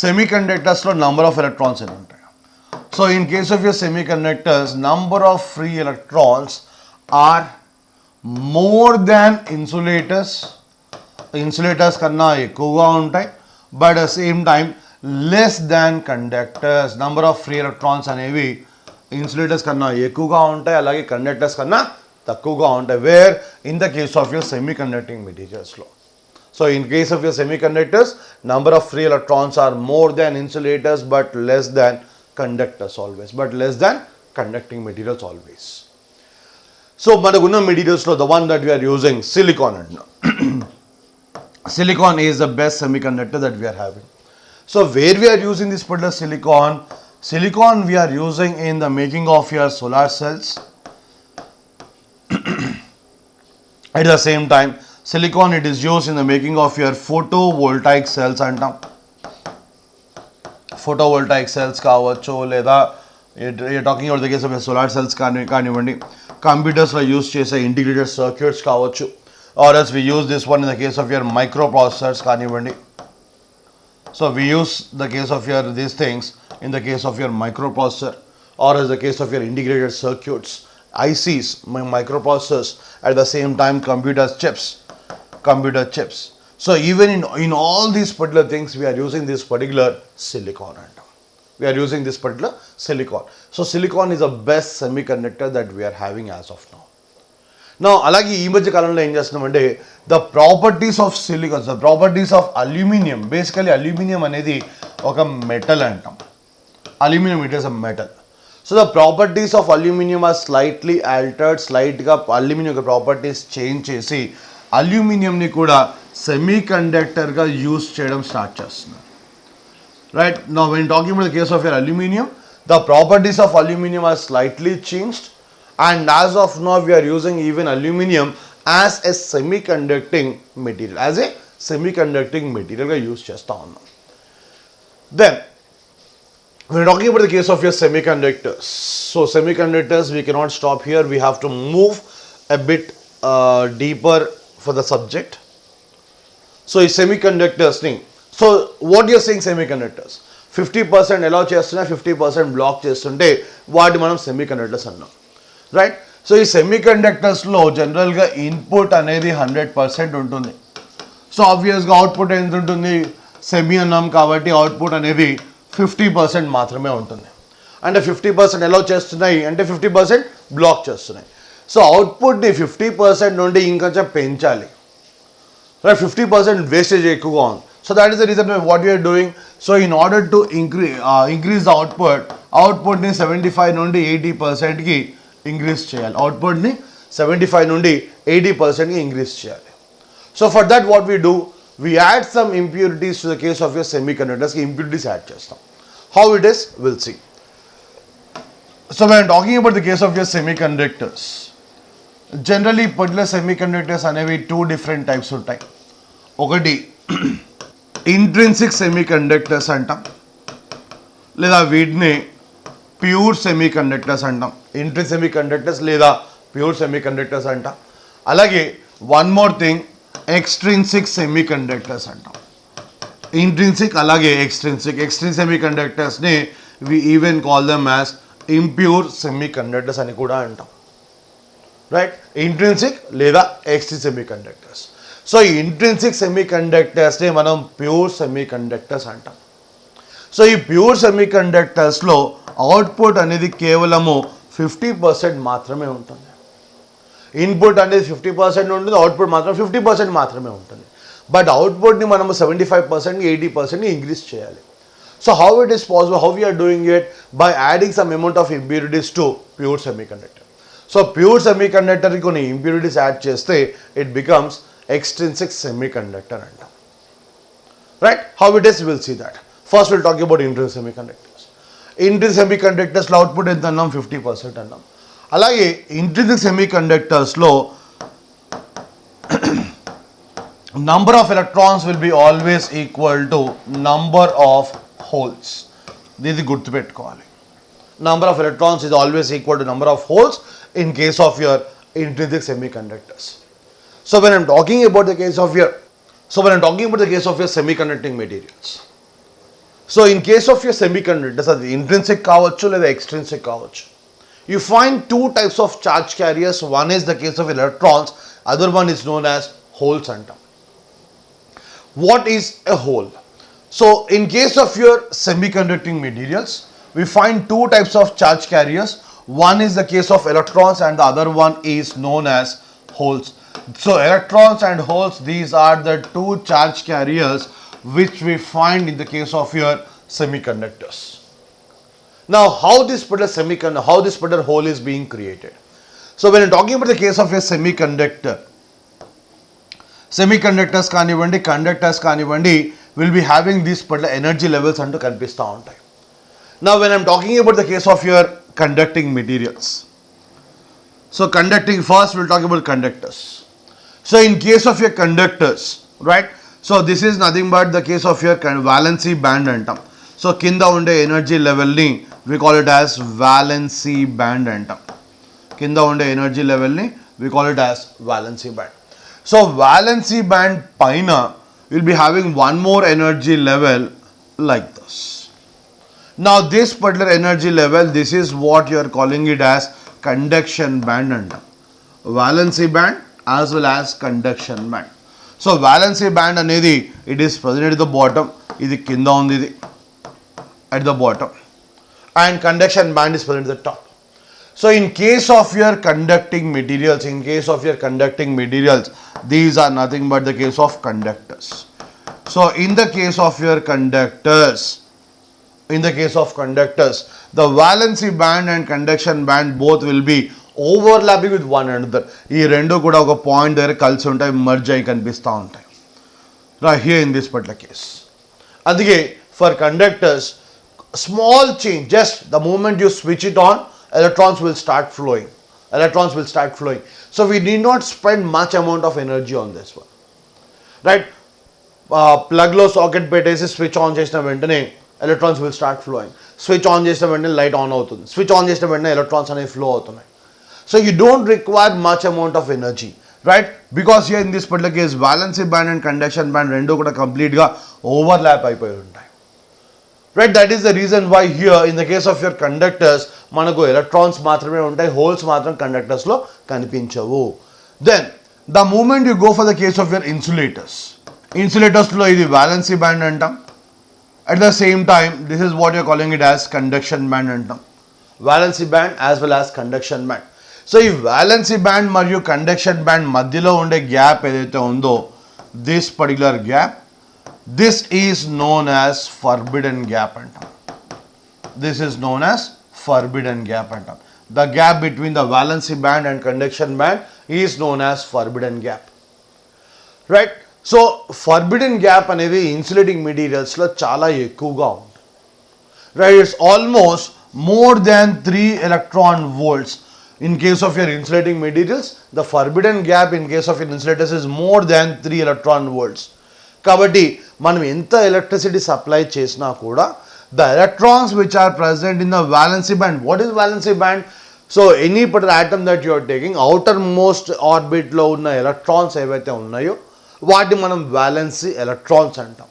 Speaker 2: సెమీకండక్టర్స్లో number of electrons ఎన్ని ఉంటాయి? So in case of your semiconductors, number of free electrons are more than insulators కన్నా ఎక్కువగా ఉంటాయి, but at same time less than conductors. Number of free electrons అనేవి ఇన్సులేటర్స్ కన్నా ఎక్కువగా ఉంటాయి, అలాగే కండక్టర్స్ కన్నా తక్కువగా ఉంటాయి. Where in the case of your semiconducting మెటీరియల్స్లో. So in case of your semiconductors, number of free electrons are more than insulators but less than conductors always, but less than conducting materials always. So మనకున్న మెటీరియల్స్లో the one that we are using silicon అంటున్నాం. Silicon is the best semiconductor that we are having. So where we are using this particular silicon we are using in the making of your solar cells. At the same time, silicon it is used in the making of your photovoltaic cells antam. Photovoltaic cells కావచ్చు, లేదా you're talking about the case of your solar cells కానివ్వండి, కంప్యూటర్స్లో use చేసే integrated circuits కావచ్చు, or else we use this one in the case of your microprocessors kanivandi. So we use the case of your these things in the case of your microprocessor, or as the case of your integrated circuits, ICs, microprocessors, at the same time computer chips. So even in all these particular things we are using this particular silicon. So silicon is the best semiconductor that we are having as of now. నా అలాగే ఈ మధ్య కాలంలో ఏం చేస్తున్నామంటే the properties of silicon, the properties of aluminium. Basically aluminium అనేది ఒక metal అంటాం. Aluminium it is a metal. So the properties of aluminium are slightly altered. స్లైట్గా అల్యూమినియం యొక్క ప్రాపర్టీస్ చేంజ్ చేసి అల్యూమినియంని కూడా సెమీ కండక్టర్గా యూస్ చేయడం స్టార్ట్ చేస్తున్నారు, right. Now when talking about the case of your aluminium, the properties of aluminium are slightly changed. And as of now we are using even aluminum as a semiconducting material గా use చేస్తూ ఉన్నాం. Then we are talking about the case of your semiconductors. So semiconductors, we cannot stop here, we have to move a bit deeper for the subject. So ఈ semiconductors ని, so what you are saying semiconductors 50% allow చేస్తున్నా 50% black చేస్తుంటే వాటి మనం semiconductors అన్నాం, right. So ఈ సెమీకండక్టర్స్లో జనరల్గా input అనేది 100% ఉంటుంది. సో ఆబ్వియస్గా అవుట్పుట్ ఎంత ఉంటుంది? సెమీ అన్నాం కాబట్టి అవుట్పుట్ అనేది 50% మాత్రమే ఉంటుంది. అంటే 50% అలౌ చేస్తున్నాయి అంటే 50% బ్లాక్ చేస్తున్నాయి. సో అవుట్పుట్ని 50% నుండి ఇంకొంచెం పెంచాలి, రైట్. 50% వేస్టేజ్ ఎక్కువగా ఉంది. So that is the reason what you are doing. So in order to increase the అవుట్పుట్ని 75 నుండి 80%కి ఇంక్రీజ్ చేయాలి. అవుట్పుట్ని 75 నుండి 80%కి ఇంక్రీజ్ చేయాలి. So for that what we do, we add some impurities to the case of your సెమీకండక్టర్స్కి impurities add చేస్తాం. How it is will see. So we are talking about the case of your semiconductors. Generally particular semiconductors అనేవి 2 different types ఉంటాయి. ఒకటి intrinsic semiconductors అంటాం, లేదా వీటిని pure semiconductors అంటాం. Intrinsic semiconductors లేదా ప్యూర్ సెమీకండక్టర్స్ అంటాం. అలాగే one more thing, extrinsic semiconductors అంటాం. ఇంట్రిన్సిక్ అలాగే ఎక్స్ట్రిన్సిక్ సెమీకండక్టర్స్ని we even call them as impure semiconductors అని కూడా అంటాం, రైట్. ఇంట్రిన్సిక్ లేదా ఎక్స్ట్రిన్సిక్ సెమీకండక్టర్స్. సో ఈ ఇంట్రిన్సిక్ సెమీకండక్టర్స్ని మనం ప్యూర్ సెమీకండక్టర్స్ అంటాం. సో ఈ ప్యూర్ సెమీకండక్టర్స్లో అవుట్పుట్ అనేది కేవలము 50% మాత్రమే ఉంటుంది. ఇన్పుట్ అనేది 50% ఉంటుంది, అవుట్పుట్ మాత్రం 50% మాత్రమే ఉంటుంది. బట్ అవుట్పుట్ని మనము 75%, 80% ఇంక్రీజ్ చేయాలి. So how it is possible, how we are doing it, by adding some amount of impurities to pure semiconductor. So pure సెమీకండక్టర్కి కొన్ని ఇంప్యూరిటీస్ యాడ్ చేస్తే ఇట్ బికమ్స్ ఎక్స్ట్రిన్సిక్ సెమీకండక్టర్ అంటాం, right. How it is will see that. First will talk about intrinsic semiconductors. Intrinsic సెమీకండక్టర్స్లో output ఎంత అన్నాం? 50% అన్నాం. అలాగే intrinsic సెమీకండక్టర్స్లో number of electrons will be always equal to number of holes. This is good to bet calling. Number of electrons is always equal to number of holes in case of your intrinsic semiconductors. So when I'm talking about the case of your semiconducting materials. So in case of your semiconductors, అది intrinsic కావచ్చు లేదా extrinsic కావచ్చు. You find two types of charge carriers. One is the case of electrons, other one is known as holes అంటాం. What is a hole? So in case of your semiconducting materials, we find two types of charge carriers. One is the case of electrons and the other one is known as holes. So electrons and holes, these are the two charge carriers which we find in the case of your semiconductors. Now how this particular hole is being created? So when you're talking about the case of a semiconductors కానివ్వండి, conductors కానివ్వండి, will be having these particular energy levels అంటూ కనిపిస్తూ ఉంటాయి. Now when I'm talking about the case of your conducting materials, so conducting, first we'll talk about conductors. So in case of your conductors, right, so this is nothing but the case of your valency band అంటాం. So కింద ఉండే energy లెవెల్ని we call it as valency band అంటాం. కింద ఉండే energy లెవెల్ని we call it as valency band. So valency band పైన you'll be having one more energy level like this. Now this particular energy level, this is what you are calling it as conduction band అంటాం. Valency band as well as conduction band. So valency band అనేది it is present at the bottom, ఇది కింద ఉంది, ఇది at the bottom, and conduction band is present at the top. So in case of your conducting materials, these are nothing but the case of conductors. So in the case of your conductors, the valency band and conduction band both will be overlapping with one another. ఈ రెండు కూడా ఒక point దగ్గర కలిసి ఉంటాయి, merge అయి కనిపిస్తూ ఉంటాయి. Right here in this particular case. అందుకే for conductors, small change, just the moment you switch it on, electrons will start flowing. So we need not spend much amount of energy on this one, right? Plug లో socket పెట్టేసి switch on చేసిన వెంటనే electrons will start flowing. Switch on చేసిన వెంటనే light on అవుతుంది, switch on చేసిన వెంటనే electrons అనేవి ఫ్లో అవుతున్నాయి. So you don't require much amount of energy, right? Because here in this particular case, valency band and conduction band రెండు కూడా complete గా overlap అయిపోయి ఉంటాయి. Right, that is the reason why here in the case of your conductors మనకు electrons మాత్రమే ఉంటాయి, holes మాత్రం conductors లో కనిపించవు. Then the moment you go for the case of your insulators లో ఇది valency band అంటాం. At the same time, this is what you're calling it as conduction band అంటాం. Valency band as well as conduction band. So ఈ valency band మరియు conduction band మధ్యలో ఉండే gap ఏదైతే ఉందో, this particular gap, this is known as forbidden gap అంటాం. The gap between the valency band and conduction band is known as forbidden gap, right? So forbidden gap అనేది insulating materials లో చాలా ఎక్కువగా ఉంది, right? It's almost more than 3 electron volts. In case of your insulating materials, the forbidden gap in case of your insulators is more than 3 electron volts. కాబట్టి మనం ఎంత electricity supply చేసినా కూడా the electrons which are present in the valency band, what is valency band? So any particular atom that you are taking, outermost orbit లో ఉన్న electrons ఏవైతే ఉన్నాయో వాటిని మనం valency electrons అంటాం.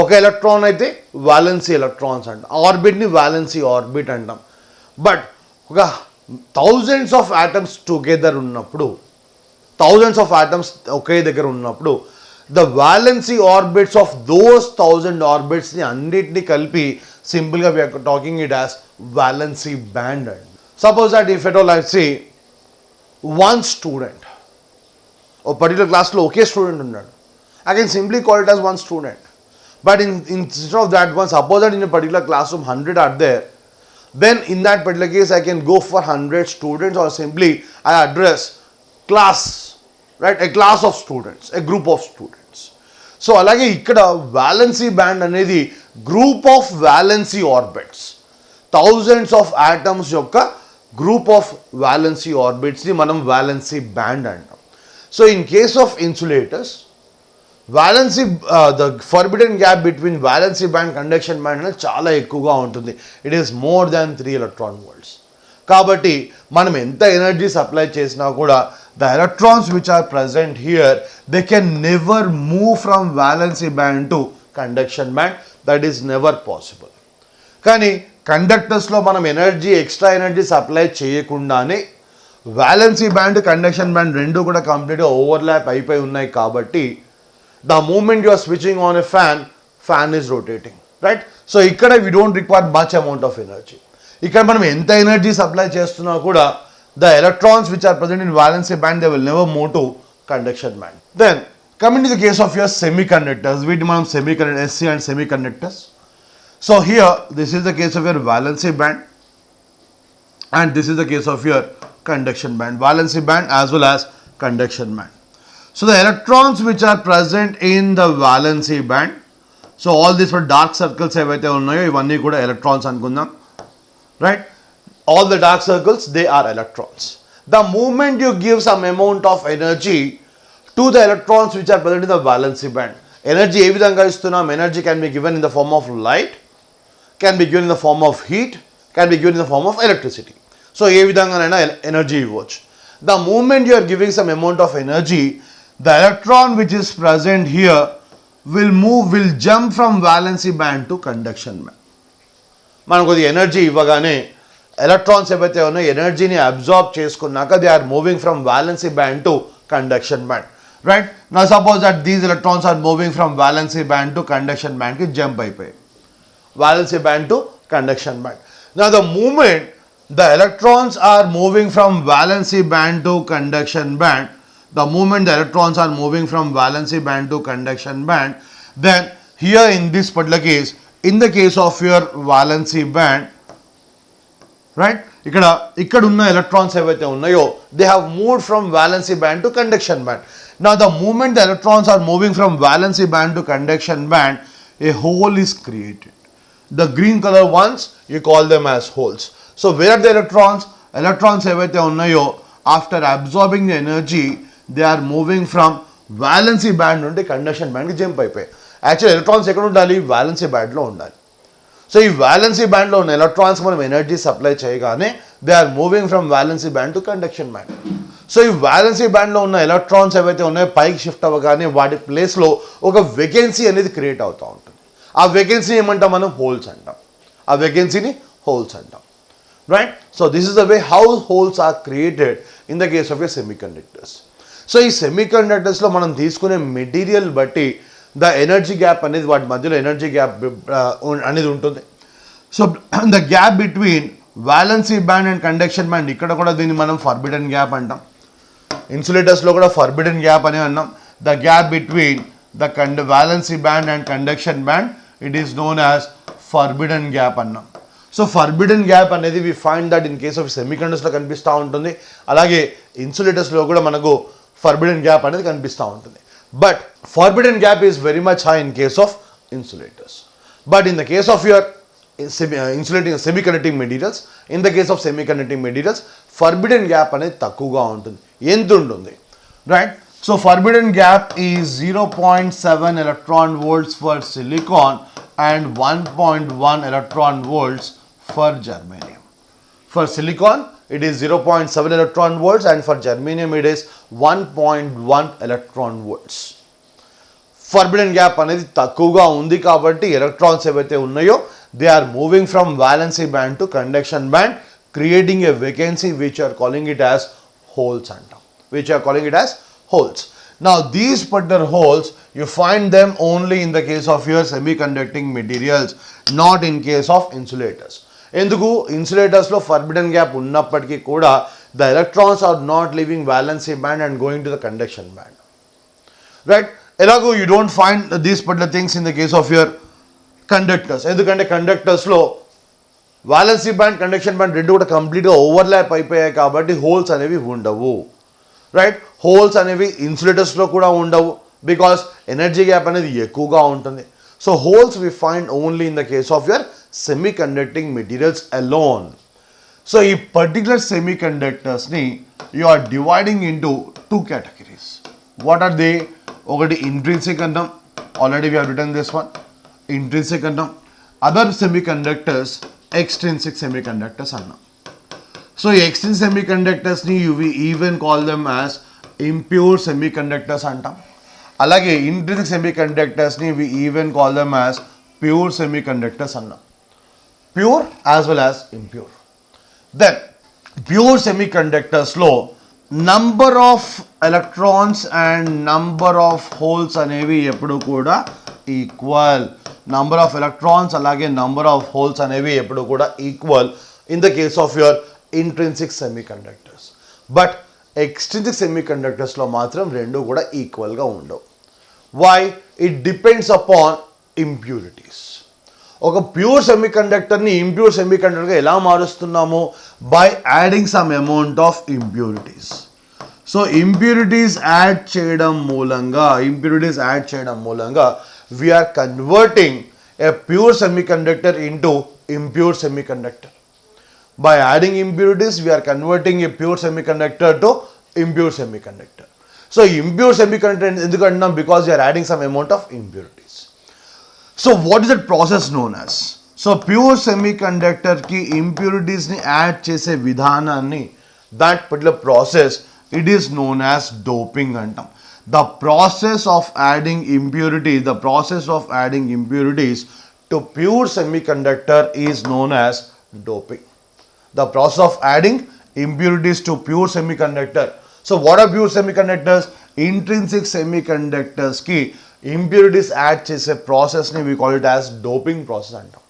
Speaker 2: ఒక ఎలక్ట్రాన్ అయితే valency electrons అంటాం, ఆర్బిట్ని valency orbit అంటాం. బట్ ఒక thousands of atoms together ఉన్నప్పుడు, ఒకే దగ్గర ఉన్నప్పుడు, the valency orbits of those 1000 orbits ని అన్నిటిని కలిపి సింపుల్ గా we are talking it as valency band. Suppose that if at all I say one student, a particular class లో ఒకే student ఉన్నాడు, I can simply call it as one student. But instead of that one, suppose that in a particular classroom 100 are there, then in that particular case I can go for 100 students, or simply I address class, right? A class of students, a group of students. So అలాగే ఇక్కడ valency band అనేది group of valency orbits, thousands of atoms యొక్క group of valency orbits ని మనం valency band అంటాం. So in case of insulators, valency the forbidden gap between valency band conduction band అనేది చాలా ఎక్కువగా ఉంటుంది. It is more than 3 electron volts. కాబట్టి మనం ఎంత ఎనర్జీ సప్లై చేసినా కూడా the electrons which are present here they can never move from valency band to conduction band. That is never possible. కానీ కండక్టర్స్లో మనం ఎక్స్ట్రా ఎనర్జీ సప్లై చేయకుండానే valency band conduction band రెండు కూడా కంప్లీట్గా ఓవర్లాప్ అయిపోయి ఉన్నాయి కాబట్టి the moment you are switching on a fan is rotating, right? So ఇక్కడ we don't require much amount of energy. ఇక్కడ మనం ఎంత ఎనర్జీ సప్లై చేస్తున్నా కూడా the electrons which are present in valency band they will never move to conduction band. Then coming to the case of your semiconductors, వీటి మనం SC and semiconductors. So here this is the case of your valency band and this is the case of your conduction band, valency band as well as conduction band. So the electrons which are present in the valency band, so all these were dark circles evaithe unnayo ivanni kuda electrons anukundam, right? All the dark circles, they are electrons. The moment you give some amount of energy to the electrons which are present in the valency band, energy ఏ విధంగా ఇస్తున్నాం? Energy can be given in the form of light, can be given in the form of heat, can be given in the form of electricity. So ఏ విధంగానైనా energy ఇవ్వచ్చు. The moment you are giving some amount of energy, the electron which is present here will jump from valency band to conduction band. మనకు అది energy ఇవ్వగానే electrons ఏవైతే ఉన్నాయో ఎనర్జీని absorb చేసుకున్నాక they are moving from valency band to conduction band, right? Now suppose that these electrons are moving from valency band to conduction బ్యాండ్కి jump అయిపోయాయి, valency band to conduction band. Now the moment the electrons are moving from valency band to conduction band, the moment the electrons are moving from valency band to conduction band, then here in this particular case, in the case of your valency band, right, ఇక్కడ ఉన్న electrons ఏవైతే ఉన్నాయో they have moved from valency band to conduction band. Now the moment the electrons are moving from valency band to conduction band, a hole is created. The green color ones, you call them as holes. So where are the electrons? Electrons ఏవైతే ఉన్నాయో after absorbing the energy, they are moving from valency band నుండి conduction బ్యాండ్కి jump అయిపోయాయి. Actual electrons ఎక్కడ ఉండాలి? Valency బ్యాండ్లో ఉండాలి. So ఈ వాలెన్సీ బ్యాండ్లో ఉన్న ఎలక్ట్రాన్స్ మనం ఎనర్జీ సప్లై చేయగానే they are moving from valency band to conduction band. So ఈ వాలెన్సీ బ్యాండ్లో ఉన్న ఎలక్ట్రాన్స్ ఏవైతే ఉన్నాయో పైకి షిఫ్ట్ అవ్వగానే వాటి ప్లేస్లో ఒక వేకెన్సీ అనేది క్రియేట్ అవుతూ ఉంటుంది. ఆ వేకెన్సీ ఏమంటాం మనం? హోల్స్ అంటాం. ఆ వేకెన్సీని హోల్స్ అంటాం, right? So this is the way how holes are created in the case of a semiconductors. సో ఈ సెమీ కండక్టర్స్లో మనం తీసుకునే మెటీరియల్ బట్టి ద ఎనర్జీ గ్యాప్ అనేది వాటి మధ్యలో ఎనర్జీ గ్యాప్ అనేది ఉంటుంది. So the gap between valency band and conduction band, ఇక్కడ కూడా దీన్ని మనం ఫర్బిడెన్ గ్యాప్ అంటాం. ఇన్సులేటర్స్లో కూడా ఫర్బిడెన్ గ్యాప్ అని అన్నాం. The gap between the valency band and conduction band, it is known as forbidden gap అన్నాం. సో ఫర్బిడెన్ గ్యాప్ అనేది we find that in case of సెమీ కండక్టర్స్లో కనిపిస్తూ ఉంటుంది. అలాగే ఇన్సులేటర్స్లో కూడా మనకు ఫర్బిడెన్ గ్యాప్ అనేది కనిపిస్తూ ఉంటుంది. But forbidden gap is very much high in case of insulators. But in the case of your insulating semiconducting materials, in the case of semiconducting materials, forbidden gap అనేది తక్కువగా ఉంటుంది. ఎంత ఉంటుంది, right? So forbidden gap is 0.7 electron volts for silicon and 1.1 electron volts for germanium. For silicon it is 0.7 electron volts and for germanium it is 1.1 electron volts. Forbidden gap అనేది తక్కువగా ఉంది కాబట్టి electrons ఏవైతే ఉన్నాయో they are moving from valency band to conduction band, creating a vacancy which are calling it as holes antam, which are calling it as holes. Now these particular holes you find them only in the case of your semiconducting materials, not in case of insulators. ఎందుకు? Insulators లో forbidden gap ఉన్నప్పటికీ కూడా the electrons are not leaving valency band and going to the conduction band, right? ఎలాగో you don't find these particular things in the case of your conductors. ఎందుకంటే కండక్టర్స్లో valency band conduction band రెండు కూడా కంప్లీట్గా overlap అయిపోయాయి కాబట్టి holes అనేవి ఉండవు, right? Holes అనేవి ఇన్సులేటర్స్లో కూడా ఉండవు బికాస్ ఎనర్జీ గ్యాప్ అనేది ఎక్కువగా ఉంటుంది. So holes we find only in the case of your semiconducting materials alone. So ఈ పర్టికులర్ సెమీ కండక్టర్స్ని you are dividing into two categories. What are they? ఒకటి ఇంట్రిన్సిక్ అంటాం, already we have written this one, intrinsic అంటాం. Other semiconductors extrinsic semiconductors అన్నాం. So ఈ extrinsic సెమీకండక్టర్స్ని we even call them as impure semiconductors అంటాం. అలాగే ఇంట్రిన్సిక్ సెమీకండక్టర్స్ని we even call them as pure semiconductors అన్నాం. Pure as well as impure. Then pure సెమీకండక్టర్స్లో number of electrons and number of holes అనేవి ఎప్పుడు కూడా ఈక్వల్. నంబర్ ఆఫ్ ఎలక్ట్రాన్స్ అలాగే number of holes అనేవి ఎప్పుడు కూడా equal in the case of your intrinsic semiconductors. But extrinsic సెమీకండక్టర్స్లో మాత్రం రెండు కూడా ఈక్వల్గా ఉండవు. Why? It depends upon impurities. ఒక ప్యూర్ సెమీకండక్టర్ని ఇంప్యూర్ సెమీకండక్టర్గా ఎలా మారుస్తున్నాము? By adding some amount of impurities. So impurities add చేయడం మూలంగా we are converting A pure semiconductor into impure semiconductor. By adding impurities, we are converting a pure semiconductor to impure semiconductor. So impure semiconductor ఎందుకంటున్నాం? Because we are adding some amount of impurities. So what is that process known as? So pure semiconductor ki impurities ni add చేసే విధానాన్ని, that particular process, it is known as doping అంటాం. The process of adding impurities to pure semiconductor is known as doping. The process of adding impurities to pure semiconductor. So what are pure semiconductors? Intrinsic semiconductors ki impurities add chese process ni we call it as doping process antam.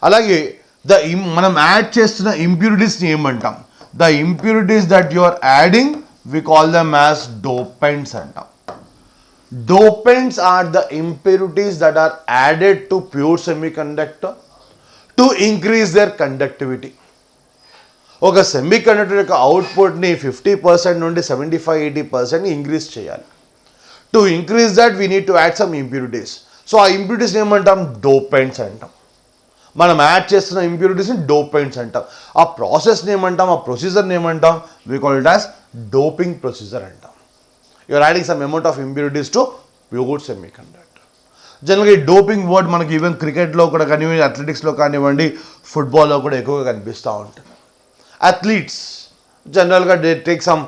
Speaker 2: Alage manam add chestunna impurities ni em antam? The impurities that you are adding, we call them as dopants antam. Dopants are the impurities that are added to pure semiconductor to increase their conductivity. ఒక semiconductor యొక్క అవుట్పుట్ని 50% నుండి 75-80% increase చేయాలి. To increase that we need to add some impurities. So ఆ ఇంప్యూరిటీస్ని ఏమంటాం? డోపెంట్స్ అంటాం. మనం add చేస్తున్న ఇంప్యూరిటీస్ని డోపెంట్స్ అంటాం. ఆ ప్రాసెస్ని ఏమంటాం? ఆ ప్రొసీజర్ని ఏమంటాం? We call it as doping procedure అంటాం. You're adding some amount of impurities to pure semiconductor. జనరల్గా ఈ డోపింగ్ వర్డ్ మనకి ఈవెన్ క్రికెట్లో కూడా కానివ్వండి, అథ్లెటిక్స్లో కానివ్వండి, ఫుట్బాల్లో కూడా ఎక్కువగా కనిపిస్తూ ఉంటుంది. అథ్లీట్స్ జనరల్గా దే టేక్ సమ్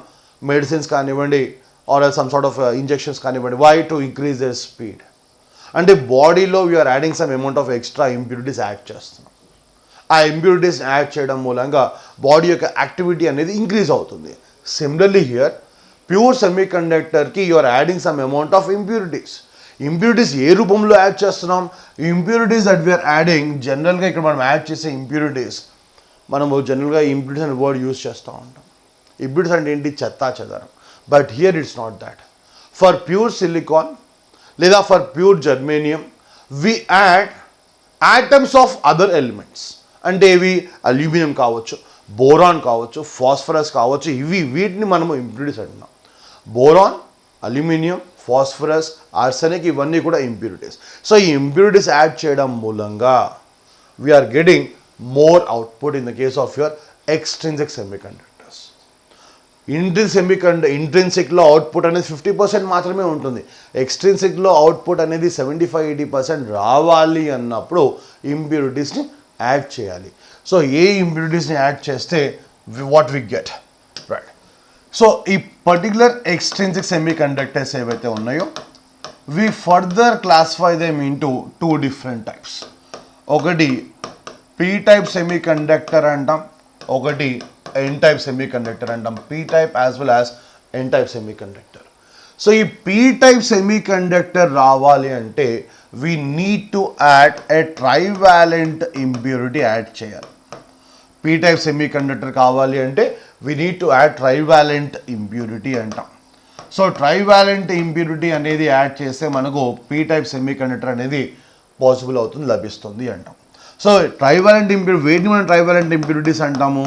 Speaker 2: మెడిసిన్స్ కానివ్వండి or some sort of injections కానివ్వండి. Why? To increase their speed. అంటే బాడీలో we're adding some amount of extra impurities add చేస్తున్నాం. ఆ ఇంప్యూరిటీస్ యాడ్ చేయడం మూలంగా బాడీ యొక్క యాక్టివిటీ అనేది ఇంక్రీజ్ అవుతుంది. సిమిలర్లీ హియర్ ప్యూర్ సెమీకండక్టర్కి you're adding some amount of impurities. Impurities ఏ రూపంలో యాడ్ చేస్తున్నాం? ఇంప్యూరిటీస్ దట్ వీఆర్ యాడింగ్, జనరల్గా ఇక్కడ మనం యాడ్ చేసే ఇంప్యూరిటీస్, మనము జనరల్గా ఇంప్యూరిటీస్ అనే వర్డ్ యూజ్ చేస్తూ ఉంటాం. ఇంప్యూరిటీస్ అంటే ఏంటి? చెత్తా చెదారం. But here it's not that. For pure silicon లేదా for pure germanium we add atoms of other elements. అంటే ఇవి అల్యూమినియం కావచ్చు, బోరాన్ కావచ్చు, ఫాస్ఫరస్ కావచ్చు, వీటిని మనము ఇంప్యూరిటీస్ అంటున్నాం. బోరాన్, అల్యూమినియం, ఫాస్ఫరస్, ఆర్సెనిక్ ఇవన్నీ కూడా ఇంప్యూరిటీస్. సో ఈ ఇంప్యూరిటీస్ యాడ్ చేయడం మూలంగా we're getting more output in the case of your extrinsic semiconductors. ఇంట్రిన్సిక్లో అవుట్పుట్ అనేది 50% మాత్రమే ఉంటుంది. ఎక్స్ట్రిన్సిక్లో అవుట్పుట్ అనేది 75-80% రావాలి అన్నప్పుడు ఇంప్యూరిటీస్ని యాడ్ చేయాలి. సో ఏ ఇంప్యూరిటీస్ని యాడ్ చేస్తే what we get, right? So ఈ పర్టికులర్ ఎక్స్ట్రిన్సిక్ సెమీకండక్టర్స్ ఏవైతే ఉన్నాయో we further classify them into 2 different types. ఒకటి పీ టైప్ సెమీకండక్టర్ అంటాం, ఒకటి ఎన్ టైప్ సెమీకండక్టర్ అంటాం. P type as well as N type semiconductor. So ఈ P type semiconductor రావాలి అంటే we need to add a trivalent impurity add చేయాలి. P type semiconductor కావాలి అంటే we need to add trivalent impurity అంటాం. So trivalent impurity అనేది add చేస్తే మనకు పీ టైప్ సెమీకండక్టర్ అనేది పాసిబుల్ అవుతుంది, లభిస్తుంది అంటాం. సో ట్రైవాలెంట్ ఇంప్యూరిటీ, వేటిని మనం ట్రైవాలెంట్ ఇంప్యూరిటీస్ అంటాము?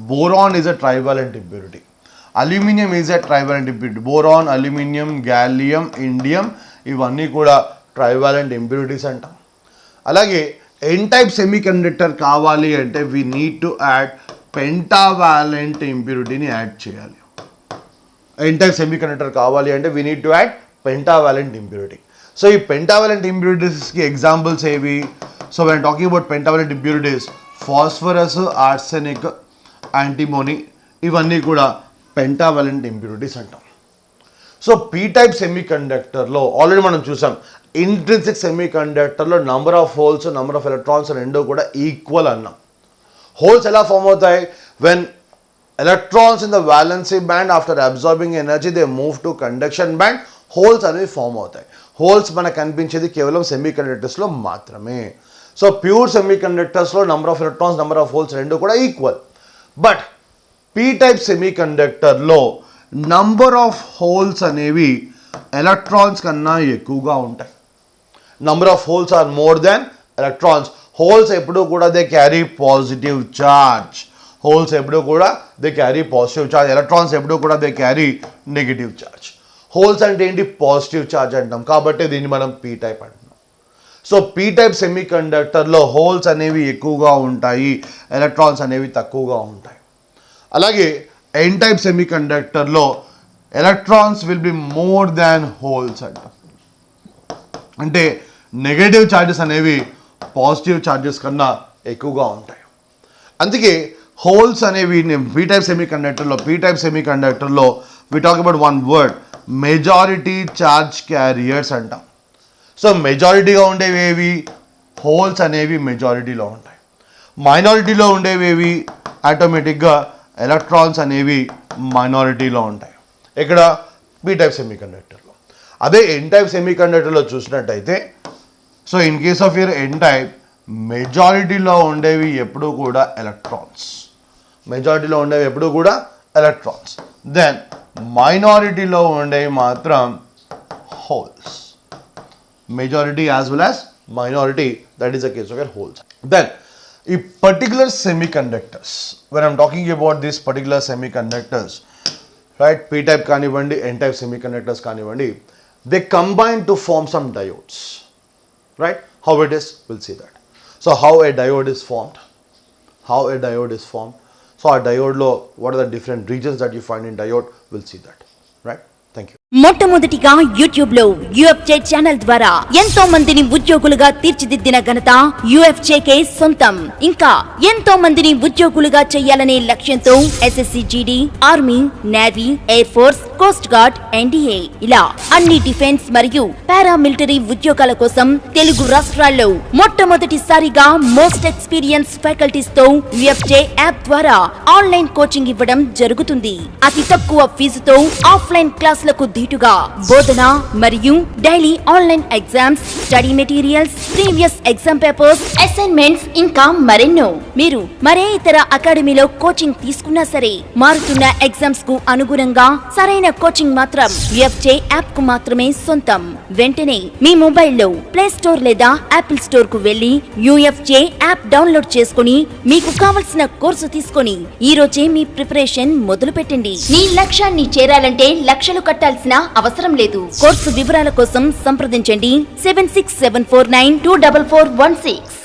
Speaker 2: Boron is a trivalent impurity, aluminium is a trivalent impurity. Boron, aluminium, gallium, indium ఇవన్నీ కూడా ట్రైవాలెంట్ ఇంప్యూరిటీస్ అంటాం. అలాగే ఎన్ టైప్ సెమీకండక్టర్ కావాలి అంటే we need to add pentavalent ఇంప్యూరిటీని యాడ్ చేయాలి. ఎన్ టైప్ సెమీకండక్టర్ కావాలి అంటే we need to add pentavalent impurity. So ఈ pentavalent impurities కి ఎగ్జాంపుల్స్ ఏవి? So when talking about pentavalent impurities, phosphorus, arsenic, antimony ఇవన్నీ కూడా pentavalent impurities అంటాం. సో పీ టైప్ సెమీ కండక్టర్లో ఆల్రెడీ మనం చూసాం, ఇంట్రిన్సిక్ సెమీ కండక్టర్లో number of holes, number of electrons రెండూ కూడా ఈక్వల్ అన్నాం. హోల్స్ ఎలా ఫామ్ అవుతాయి? When electrons in the valency band after absorbing energy they move to conduction band, holes అనేవి ఫామ్ అవుతాయి. హోల్స్ మనకు కనిపించేది కేవలం సెమీ కండక్టర్స్లో మాత్రమే. సో ప్యూర్ సెమీ కండక్టర్స్లో number of electrons, number of holes రెండు కూడా ఈక్వల్. బట్ పీ టైప్ సెమీ కండక్టర్లో నంబర్ ఆఫ్ హోల్స్ అనేవి ఎలక్ట్రాన్స్ కన్నా ఎక్కువగా ఉంటాయి. Number of holes are more than electrons. Holes ఎప్పుడూ కూడా they carry positive charge. Holes ఎప్పుడూ కూడా they carry positive charge. Electrons ఎప్పుడూ కూడా they carry negative charge. Holes అంటే ఏంటి? పాజిటివ్ చార్జ్ అంటాం. కాబట్టి దీన్ని మనం పీ టైప్ అంటున్నాం. సో పీ టైప్ సెమీ కండక్టర్లో హోల్స్ అనేవి ఎక్కువగా ఉంటాయి, ఎలక్ట్రాన్స్ అనేవి తక్కువగా ఉంటాయి. అలాగే ఎన్ టైప్ సెమీ కండక్టర్లో electrons will be more than holes అంటాం. అంటే నెగటివ్ ఛార్జెస్ అనేవి పాజిటివ్ ఛార్జెస్ కన్నా ఎక్కువగా ఉంటాయి. అందుకే హోల్స్ అనేవి పీ టైప్ సెమీ కండక్టర్లో we talk about one word, majority charge carriers అంటాం. సో మెజారిటీగా ఉండేవి ఏవి? హోల్స్ అనేవి మెజారిటీలో ఉంటాయి. మైనారిటీలో ఉండేవి ఆటోమేటిక్గా ఎలక్ట్రాన్స్ అనేవి మైనారిటీలో ఉంటాయి. ఇక్కడ పీ టైప్ సెమీ కండక్టర్లో. అదే ఎన్ టైప్ సెమీ కండక్టర్లో చూసినట్టయితే, so in case of your N type, మెజారిటీలో ఉండేవి ఎప్పుడూ కూడా ఎలక్ట్రాన్స్. దెన్ మైనారిటీలో ఉండేవి మాత్రం holes. Majority as well as minority, that is the case of your holes. Then ఈ particular semiconductors, when I'm talking about these particular semiconductors, right, p type కానివ్వండి, n type semiconductors కానివ్వండి, they combine to form some diodes, right? How it is, we'll see that. So how a diode is formed, so a diode lo what are the different regions that you find in diode, we'll see that, right? Thank you.
Speaker 1: మొట్టమొదటిగా YouTube లో UFJ channel ద్వారా ఎంతో మందిని ఉద్యోగులుగా తీర్చిదిద్దిన ఘనత యూఎఫ్జేకే సొంతం. ఇంకా ఎంతో మందిని ఉద్యోగులుగా చేయాలనే లక్ష్యంతో SSC GD, army, navy, air force, coast guard, NDA ఇలా అన్ని డిఫెన్స్ మరియు పారామిలిటరీ ఉద్యోగాల కోసం తెలుగు రాష్ట్రాల్లో మొట్టమొదటిసారిగా మోస్ట్ ఎక్స్పీరియన్స్ ఫ్యాకల్టీస్ తో యూఎఫ్జే యాప్ ద్వారా ఆన్లైన్ కోచింగ్ ఇవ్వడం జరుగుతుంది. అతి తక్కువ ఫీజుతో ఆఫ్లైన్ క్లాసులకు ధీటుగా బోధన మరియు daily online exams, study materials, previous exam papers, assignments ఇంకా మరెన్నో. మీరు మరే ఇతర అకాడమీలో కోచింగ్ తీసుకున్నా సరే, మారుతున్న ఎగ్జామ్స్ కు అనుగుణంగా సరైన కోచింగ్ మాత్రం యూఎఫ్జే యాప్ కు మాత్రమే సొంతం. వెంటనే మీ మొబైల్లో ప్లే స్టోర్ లేదా యాపిల్ స్టోర్ కు వెళ్లి యూఎఫ్జే యాప్ డౌన్లోడ్ చేసుకుని మీకు కావలసిన కోర్సు తీసుకొని ఈ రోజే మీ ప్రిపరేషన్ మొదలు పెట్టండి. మీ లక్ష్యాన్ని చేరాలంటే లక్షలు కట్టాల్సిన అవసరం లేదు. కోర్సు వివరాల కోసం సంప్రదించండి 7674924416.